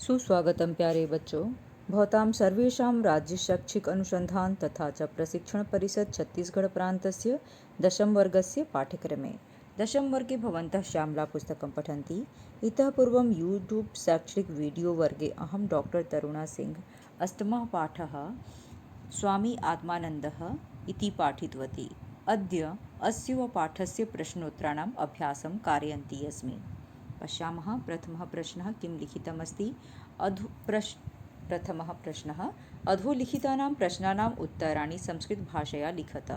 सुस्वागतम प्यारे बच्चों। भवतां सर्वेषां राज्य शैक्षिक अनुसंधान तथा च प्रशिक्षण परिषद छत्तीसगढ़ प्रान्तस्य दशमवर्गस्य पाठ्यक्रमे दशमवर्गे भवन्तः श्यामला पुस्तकं पठन्ति। इतः पूर्वं यूट्यूब शैक्षिक वीडियो वर्गे अहं डॉक्टर तरुणा सिंह अष्टमः पाठः स्वामी आत्मानन्दः इति पाठितवती। अद्य अस्य पाठस्य प्रश्नोत्तराणाम् अभ्यासं कारयन्ती अस्मि। पश्यामः। प्रथमः प्रश्नः किं लिखितमस्ति? प्रथमः प्रश्नः अधोलिखितानां प्रश्नानाम् उत्तराणि संस्कृतभाषया लिखत।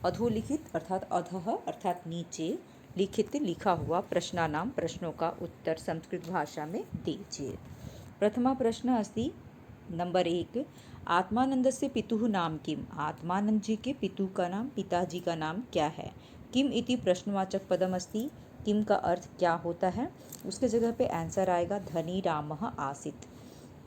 अधोलिखित अर्थात अधः अर्थात नीचे, लिखित लिखा हुआ प्रश्नों का उत्तर संस्कृत भाषा में दीजिए। प्रथमः प्रश्न अस्ति नंबर 1, आत्मानन्दस्य पितुः नाम किम्? आत्मानंद जी के पितु का नाम, पिताजी का नाम क्या है? किम इति प्रश्नवाचक पदम अस्ति। किम का अर्थ क्या होता है? उसके जगह पे आंसर आएगा धनी रामः आसीत्।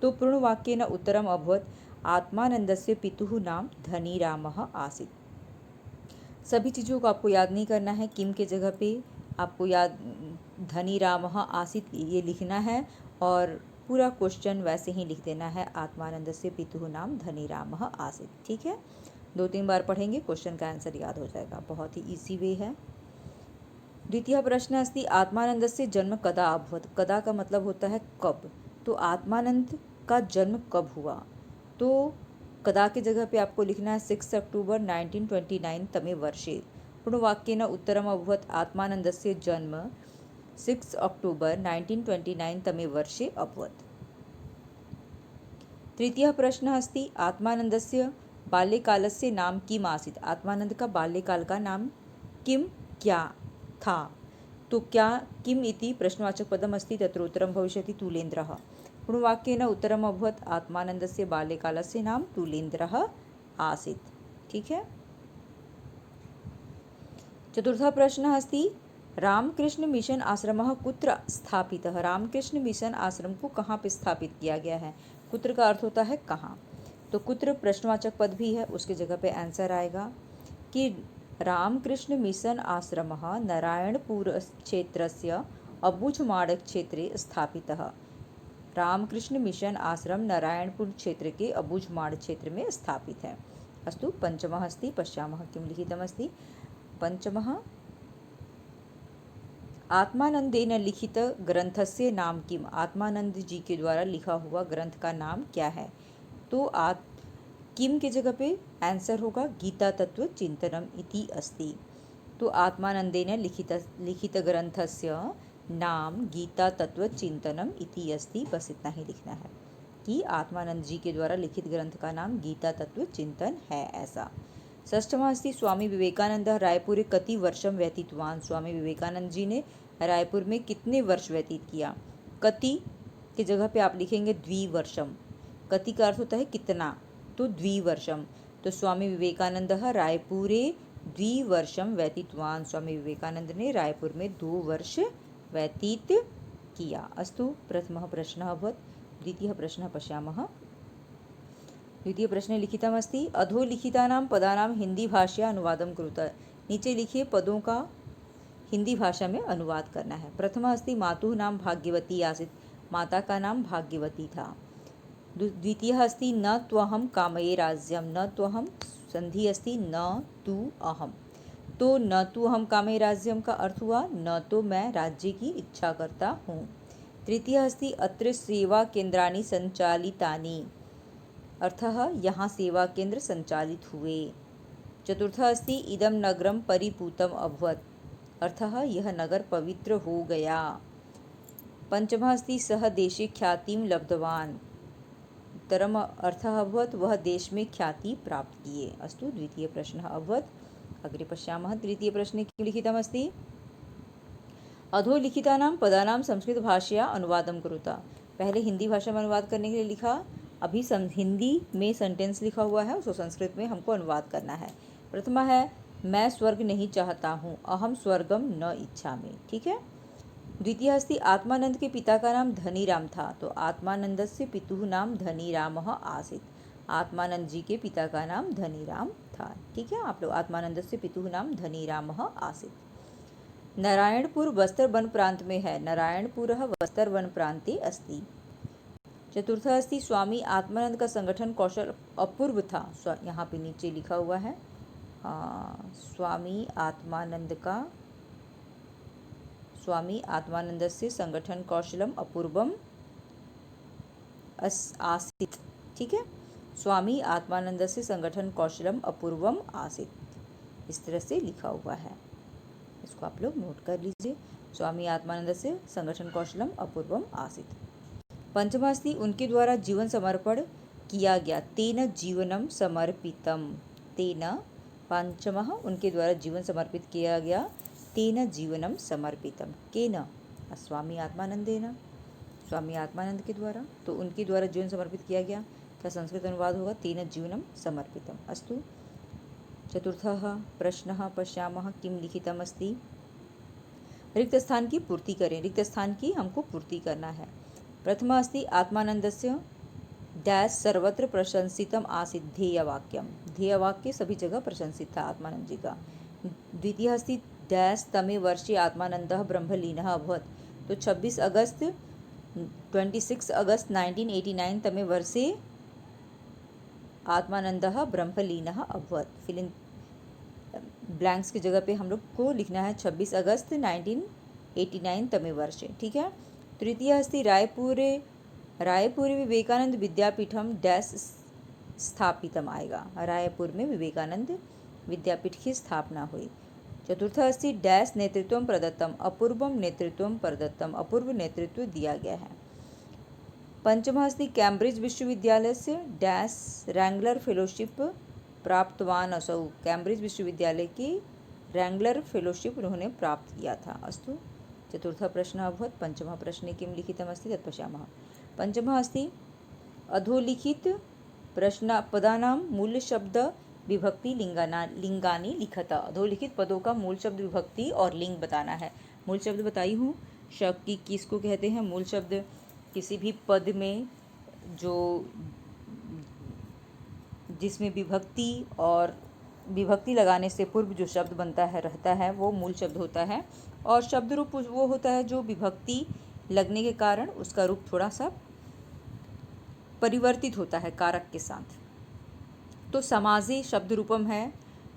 तो पूर्ण वाक्येन उत्तरम अभवत् आत्मानन्दस्य पितुः नाम धनी रामः आसीत्। सभी चीज़ों को आपको याद नहीं करना है। किम के जगह पे आपको याद धनी रामः आसीत् ये लिखना है और पूरा क्वेश्चन वैसे ही लिख देना है, आत्मानन्दस्य पितुः नाम धनी रामः आसीत्। ठीक है, 2-3 बार पढ़ेंगे, क्वेश्चन का आंसर याद हो जाएगा। बहुत ही इजी वे है। द्वितीय प्रश्न अस्ति आत्मानन्दस्य जन्म कदा अभवत्? कदा का मतलब होता है कब। तो आत्मानंद का जन्म कब हुआ? तो कदा के जगह पे आपको लिखना है 6 अक्टूबर 1929 तमे वर्षे। पूर्ण वाक्येन उत्तरम अभवत् आत्मानन्दस्य जन्म 6 अक्टूबर 1929 तमे वर्षे अभवत्। तृतीयः प्रश्नः अस्ति आत्मानन्दस्य बाल्यकालस्य नाम किम् आसीत्? आत्मानंद का बाल्यकाल का नाम किम क्या था? तो क्या किम इति प्रश्नवाचक पदम अस्ति, तत्र उत्तरं भविष्यति तुलेन्द्रः। पूर्णवाक्येन उत्तरम् अभवत् आत्मानन्दस्य बाल्यकालस्य नाम तुलेन्द्रः आसीत्। ठीक है। चतुर्थः प्रश्नः अस्ति रामकृष्ण मिशन आश्रमः कुत्र स्थापितः? रामकृष्ण मिशन आश्रम को कहाँ पे स्थापित किया गया है? कुत्र का अर्थ होता है कहाँ। तो कुत्र प्रश्नवाचक पद भी है, उसकी जगह पे आंसर आएगा कि रामकृष्ण मिशन आश्रमः नारायणपुर क्षेत्रस्य अबुझमाड़ क्षेत्रे स्थापितः। रामकृष्ण मिशन आश्रम नारायणपुर क्षेत्र के अबुझमाड़ क्षेत्र में स्थापित है। अस्तु, पंचमः अस्ति, पश्यामः किं लिखितमस्ति। पंचमः आत्मानंदेन लिखित ग्रंथस्य नाम किम? आत्मानंद जी के द्वारा लिखा हुआ ग्रंथ का नाम क्या है? तो किम के जगह पे आंसर होगा गीता तत्व चिंतनम इति अस्ति। तो आत्मानंदेन लिखित ग्रंथस्य नाम गीता तत्व चिंतनम इति अस्ति। बस इतना ही लिखना है कि आत्मानंद जी के द्वारा लिखित ग्रंथ का नाम गीता तत्व चिंतन है, ऐसा। षष्ठमा अस्ति स्वामी विवेकानंद रायपुरे कति वर्षम व्यतीतवान? स्वामी विवेकानंद जी ने रायपुर में कितने वर्ष व्यतीत किया? कति की जगह पे आप लिखेंगे द्विवर्षम। कति का अर्थ होता है कितना, तो द्विवर्षम। तो स्वामी विवेकानंद रायपुरे द्विवर्षम व्यतीतवान। स्वामी विवेकानंद ने रायपुर में 2 वर्ष व्यतीत किया। अस्तु, प्रथमः प्रश्नः अभवत्। द्वितीयः प्रश्नः पश्यामः। द्वितीय प्रश्ने लिखितमस्ति अधोलिखितानां पदानां हिंदी भाषया अनुवादं कुरुत। नीचे लिखिए पदों का हिंदी भाषा में अनुवाद करना है। प्रथम अस्ति मातुः नाम भाग्यवती आसीत्। माता का नाम भाग्यवती था। द्वितीय अस्ति न त्वहं कामये राज्यम। न त्वहं संधि अस्ति न तू अहम। तो न तू अहम कामये राज्यम का अर्थ हुआ न तो मैं राज्य की इच्छा करता हूँ। तृतीय अस्ति अत्र सेवा केंद्राणि संचालितानि। अर्थः यहाँ सेवा केंद्र संचालित हुए। चतुर्थ अस्ति इदम नगरम परिपूतम अभवत्। अर्थः यह नगर पवित्र हो गया। पंचमः अस्ति सह देशे ख्यातिम लब्धवान। उत्तरम अर्थः अभवत् वह देश में ख्याति प्राप्त किए। अस्तु, द्वितीय प्रश्नः अभवत्। अग्रे पश्यामः। तृतीय प्रश्ने किं लिखितमस्ति अधोलिखितानां पदानां संस्कृतभाषया अनुवादं कुरुत। पहले हिंदी भाषा में अनुवाद करने के लिए लिखा, अभी हिंदी में सेंटेंस लिखा हुआ है, उसको संस्कृत में हमको अनुवाद करना है। प्रथमा है मैं स्वर्ग नहीं चाहता हूँ, अहम स्वर्गम न इच्छामि। ठीक है। द्वितीय अस्ति आत्मानंद के पिता का नाम धनीराम था। तो आत्मानंदस्य पितुः नाम धनीरामः आसीत्। आत्मानंद जी के पिता का नाम धनीराम था। ठीक है, आप लोग आत्मानंदस्य पितुः नाम धनीरामः आसीत्। नारायणपुर बस्तर वन प्रांत में है। नारायणपुरः बस्तर वन प्रांते अस्ति। चतुर्थः अस्ति स्वामी आत्मानंद का संगठन कौशल अपूर्व था। यहाँ पे नीचे लिखा हुआ है स्वामी आत्मानंद से संगठन कौशलम अपूर्वम आसीत। ठीक है, स्वामी आत्मानंद से संगठन कौशलम अपूर्वम आसीत, इस तरह से लिखा हुआ है, इसको आप लोग नोट कर लीजिए। स्वामी आत्मानंद से संगठन कौशलम अपूर्वम आसीत। पंचमः अस्ति उनके द्वारा जीवन समर्पण किया गया, तेन जीवनम समर्पितम। तेन पंचमः उनके द्वारा जीवन समर्पित किया गया, तेन जीवनम समर्पितम। केन? स्वामी आत्मानंदेन, स्वामी आत्मानंद के द्वारा, तो उनके द्वारा जीवन समर्पित किया गया। क्या संस्कृत अनुवाद होगा? तेन जीवनम समर्पितम। अस्तु। चतुर्थः प्रश्नः पश्यामः किं लिखितम् अस्ति। रिक्त स्थान की पूर्ति करें। रिक्त स्थान की हमको पूर्ति करना है। प्रथमा अस्ति आत्मानंदस्य डैश सर्वत्र प्रशंसितम आसीत् ध्येयवाक्यम। ध्येयवाक्य सभी जगह प्रशंसित था आत्मानंद जी का। द्वितीय अस्ति डैश तमे वर्षे आत्मानंदः ब्रह्मलीनः अभवत्। तो 26 अगस्त 1989 तमे वर्षे आत्मानंदः ब्रह्मलीनः अभवत्। फिल इन ब्लैंक्स की जगह पे हम लोग को लिखना है 26 अगस्त 1989 तमे वर्षे। ठीक है। तृतीय अस्ति रायपुर विवेकानंद विद्यापीठम डैश स्थापितम आएगा। रायपुर में विवेकानंद विद्यापीठ की स्थापना हुई। चतुर्थ अस्ति डैश नेतृत्व प्रदत्तम, अपूर्वम नेतृत्व प्रदत्तम, अपूर्व नेतृत्व दिया गया है। पंचमः अस्ति कैम्ब्रिज विश्वविद्यालय से डैश रैंगलर फेलोशिप प्राप्तवान असौ। कैम्ब्रिज विश्वविद्यालय की रैंगलर फेलोशिप उन्होंने प्राप्त किया था। अस्तु। चतुर्थः प्रश्नः अभवत्। पंचमः प्रश्ने किं लिखितमस्ति तत् पश्यामः। पंचमः अस्ति अधोलिखित प्रश्न पदानां मूल शब्द विभक्ति लिंगानि लिखत। अधोलिखित पदों का मूल शब्द विभक्ति और लिंग बताना है। मूल शब्द बताई हूँ, शब्द की किसको कहते हैं। मूल शब्द किसी भी पद में जो जिसमें विभक्ति और विभक्ति लगाने से पूर्व जो शब्द बनता है रहता है वो मूल शब्द होता है। और शब्द रूप वो होता है जो विभक्ति लगने के कारण उसका रूप थोड़ा सा परिवर्तित होता है कारक के साथ। तो समाजे शब्द रूपम है,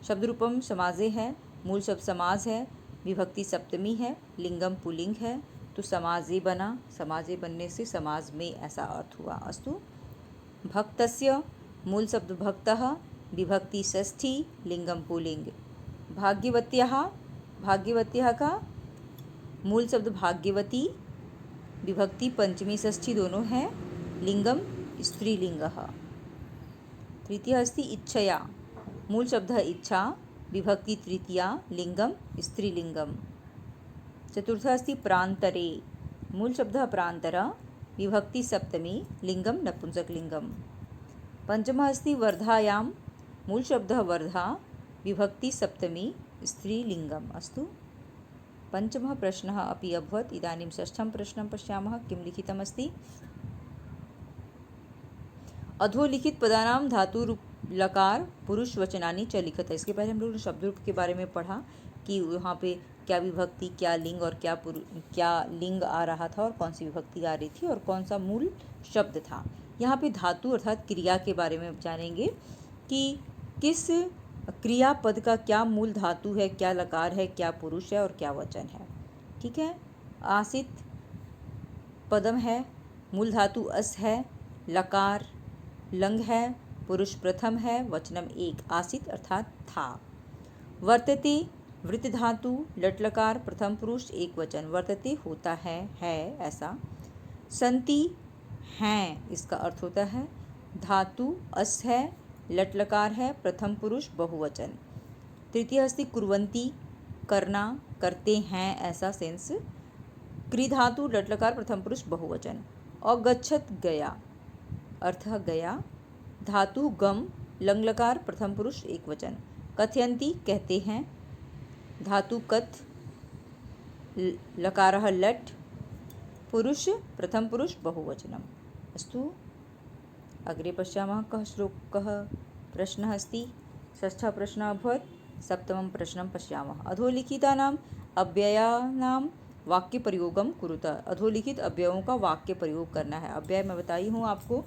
शब्द रूपम समाजे है, मूल शब्द समाज है, विभक्ति सप्तमी है, लिंगम पुल्लिंग है, तो समाजे बना। समाजे बनने से समाज में ऐसा अर्थ हुआ। अस्तु। भक्तस्य मूल शब्द भक्तः, विभक्ति षष्ठी, लिंगम पुल्लिंग। भाग्यवत्याः, भाग्यवत्याः का मूल शब्द भाग्यवती, विभक्ति पंचमी षष्ठी दोनों है, लिंगम स्त्रीलिंगः। तृतीय अस्ति इच्छया, मूल शब्द है इच्छा, विभक्ति तृतीया, लिंगम स्त्रीलिंगम। चतुर्थ अस्ति प्रांतरे, मूल शब्द प्रांतर, विभक्ति सप्तमी, लिंगम नपुंसकलिंगम। पंचमः अस्ति वर्धायां, मूल शब्द वर्धा, विभक्ति सप्तमी, स्त्रीलिंगम। अस्तु। पंचमः प्रश्नः अपि अभवत्। इदानीं षष्ठं प्रश्नं पश्यामः किं लिखितमस्ति। अधोलिखित पदानां धातु रूप लकार पुरुष वचनानि च लिखत। इसके पहले हम लोग ने शब्द रूप के बारे में पढ़ा कि वहाँ पे क्या विभक्ति, क्या लिंग और क्या लिंग आ रहा था और कौन सी विभक्ति आ रही थी और कौन सा मूल शब्द था। यहाँ पे धातु अर्थात क्रिया के बारे में जानेंगे कि किस क्रियापद का क्या मूल धातु है, क्या लकार है, क्या पुरुष है और क्या वचन है। ठीक है। आसित पदम है, मूल धातु अस है, लकार लंग है, पुरुष प्रथम है, वचनम एक। आसित अर्थात था। वर्तते वृत्त धातु, लट्लकार प्रथम पुरुष एक वचन। वर्तते होता है ऐसा। संति हैं, इसका अर्थ होता है। धातु अस है, लट्लकार है, प्रथम पुरुष बहुवचन। तृतीय अस्ति कुर्वन्ति, करना, करते हैं ऐसा सेंस। क्रि धातु, लट्लकार प्रथम पुरुष बहुवचन। अगच्छत गया, अर्थ गया। धातु गम, लंगलकार प्रथम पुरुष एक वचन। कथयन्ति कहते हैं। धातु कथ, लकारः लट्, पुरुष प्रथम पुरुष बहुवचनम्। अस्तु। अग्रे पश्यामः कः श्लोकः प्रश्नः अस्ति। षष्ठः प्रश्नः अभवत्। सप्तमं प्रश्नं पश्यामः। अधोलिखितानाम् अव्ययानां वाक्य प्रयोगम कुरुत। अधोलिखित अव्ययों का वाक्य प्रयोग करना है। अव्यय मैं बताई हूँ आपको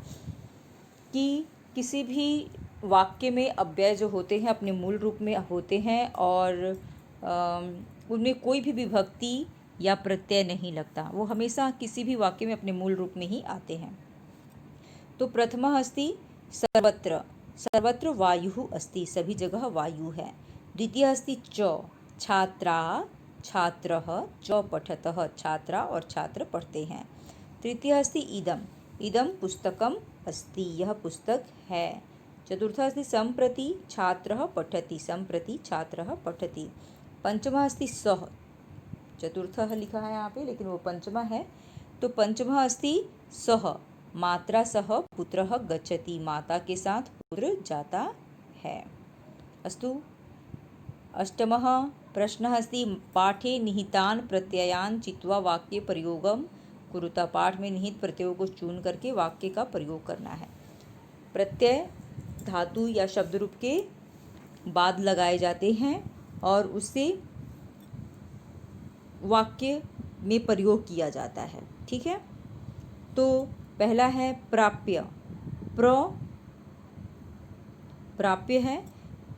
कि किसी भी वाक्य में अव्यय जो होते हैं अपने मूल रूप में होते हैं और उनमें कोई भी विभक्ति या प्रत्यय नहीं लगता, वो हमेशा किसी भी वाक्य में अपने मूल रूप में ही आते हैं। तो प्रथमः अस्ति सर्वत्र, सर्वत्र वायुः अस्ति, सभी जगह वायु है। द्वितीय अस्ति च, छात्रा छात्रः च पठतः, छात्रा और छात्र पढ़ते हैं। तृतीय अस्ति इदम, इदम पुस्तकम अस्ति, यह पुस्तक है। चतुर्थ अस्ति सम्प्रति छात्रः पठति, सम्प्रति छात्रः पठति। पंचमः अस्ति सः, चतुर्थः लिखा है यहाँ पे लेकिन वो पंचमा है, तो पंचमः अस्ति सः मात्रा सह पुत्रः गच्छति, माता के साथ पुत्र जाता है। अस्तु। अष्टमः प्रश्नः अस्ति पाठे निहितान् प्रत्ययान् चित्वा वाक्ये प्रयोगम कुरुता, पाठ में निहित प्रत्ययों को चुन करके वाक्य का प्रयोग करना है। प्रत्यय धातु या शब्द रूप के बाद लगाए जाते हैं और उससे वाक्य में प्रयोग किया जाता है। ठीक है, तो पहला है प्राप्य, प्राप्य है,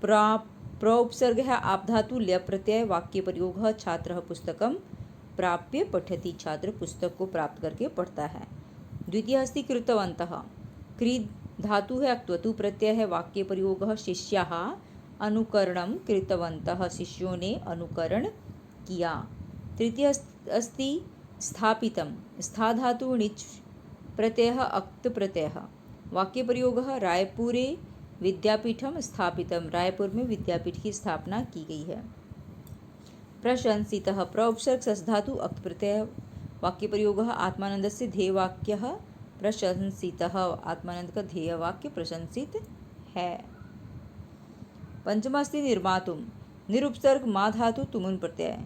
प्र उपसर्ग है, आप धातु, ल्य प्रत्यय, वाक्य प्रयोग है छात्रः पुस्तकम प्राप्य पठति, छात्र पुस्तक को प्राप्त करके पढ़ता है। द्वितीय अस्ति कृतवन्तः, क्री धातु है, अक्त्वतु प्रत्यय है, वाक्य प्रयोग है शिष्याः अनुकरणं कृतवन्तः, शिष्यों ने अनुकरण किया। तृतीय अस्ति स्थापितं, स्था धातु णिच् प्रत्यय अक्त प्रत्यय, वाक्य प्रयोग रायपुरे विद्यापीठम स्थापितम, रायपुर में विद्यापीठ की स्थापना की गई है। प्रशंसितः, प्र उपसर्ग सस् धातु अक्त प्रत्यय, वाक्य प्रयोग आत्मानंदस्य ध्येयवाक्यः प्रशंसितः, आत्मानंद का ध्येय वाक्य प्रशंसित है। पंचमास्ति निर्मातुम, निरुपसर्ग मा धातु तुमुन प्रत्यय,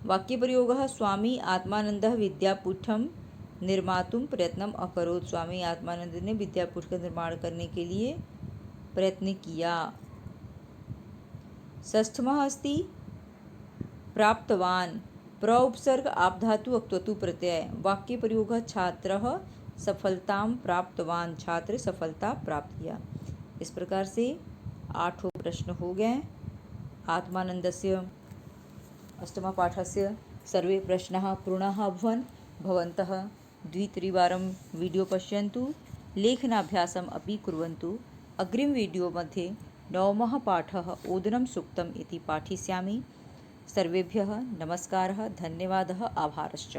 वाक्य प्रयोग स्वामी आत्मानंदः विद्यापीठम निर्मातुम प्रयत्नम अकरोत्, स्वामी आत्मानंद ने विद्यापीठ का निर्माण करने के लिए प्रयत्न किया। षष्ठमः अस्ति प्राप्तवान, प्र उपसर्ग आप धातु अक्त्वतु प्रत्यय, वाक्य प्रयोग छात्रः सफलतां प्राप्तवान, छात्र सफलता प्राप्त किया। इस प्रकार से 8 प्रश्न हो गए। आत्मानन्दस्य अष्टमपाठस्य सर्वे प्रश्नाः पूर्णाः अभवन्। भवन्तः द्वित्रिवारं वीडियो पश्यन्तु, लेखनाभ्यासम् अपि कुर्वन्तु। अग्रिम वीडियो मध्ये 9मः पाठः ओदनं सूक्तम् इति पाठयिष्यामि। सर्वेभ्यः नमस्कारः, धन्यवादः, आभारश्च।